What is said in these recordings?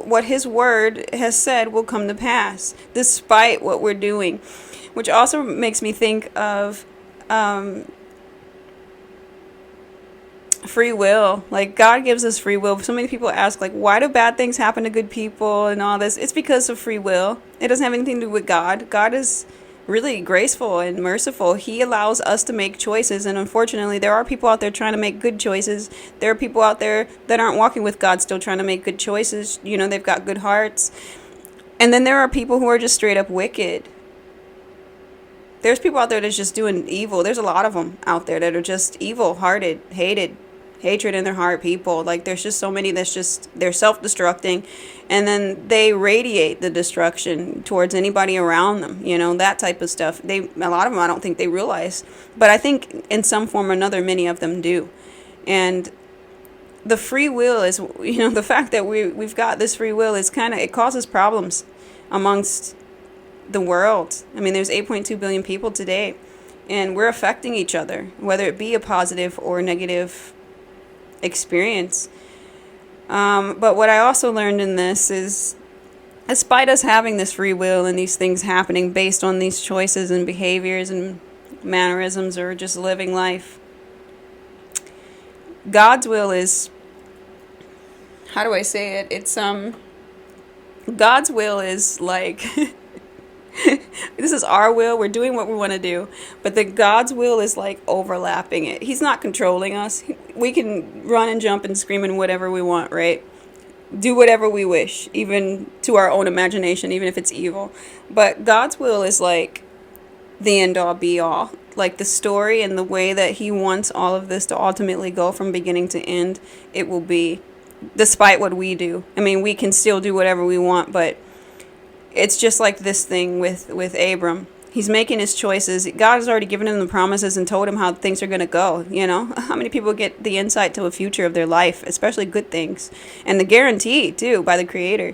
what his word has said will come to pass, despite what we're doing. Which also makes me think of free will. Like, God gives us free will. So many people ask, like, why do bad things happen to good people and all this? It's because of free will. It doesn't have anything to do with God. God is really graceful and merciful. He allows us to make choices, and unfortunately there are people out there trying to make good choices. There are people out there that aren't walking with God, still trying to make good choices. You know, they've got good hearts. And then there are people who are just straight up wicked. There's people out there that's just doing evil. There's a lot of them out there that are just evil-hearted, hatred in their heart people. Like, there's just so many that's just, they're self-destructing, and then they radiate the destruction towards anybody around them, you know, that type of stuff. A lot of them, I don't think they realize, but I think in some form or another many of them do. And the free will is, you know, the fact that we've got this free will is kind of, it causes problems amongst the world. I mean, there's 8.2 billion people today, and we're affecting each other, whether it be a positive or negative experience. But what I also learned in this is, despite us having this free will and these things happening based on these choices and behaviors and mannerisms or just living life, God's will is, how do I say it? It's God's will is like this is our will. We're doing what we want to do, but the God's will is like overlapping it. He's not controlling us. We can run and jump and scream and whatever we want, right? Do whatever we wish, even to our own imagination, even if it's evil. But God's will is like the end all be all. Like the story and the way that he wants all of this to ultimately go from beginning to end, it will be, despite what we do. I mean, we can still do whatever we want, but it's just like this thing with Abram. He's making his choices. God has already given him the promises and told him how things are going to go, you know? How many people get the insight to a future of their life, especially good things, and the guarantee, too, by the Creator.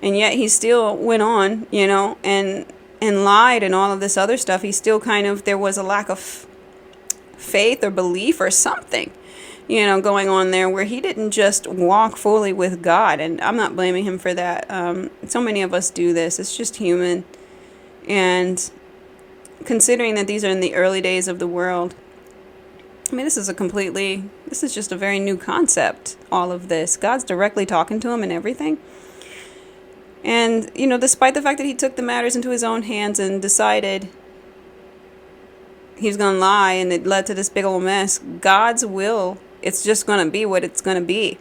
And yet he still went on, you know, and lied and all of this other stuff. He still kind of, there was a lack of faith or belief or something, you know, going on there, where he didn't just walk fully with God. And I'm not blaming him for that. So many of us do this. It's just human. And considering that these are in the early days of the world, I mean, this is just a very new concept, all of this. God's directly talking to him and everything. And, you know, despite the fact that he took the matters into his own hands and decided he was going to lie, and it led to this big old mess, God's will, it's just going to be what it's going to be.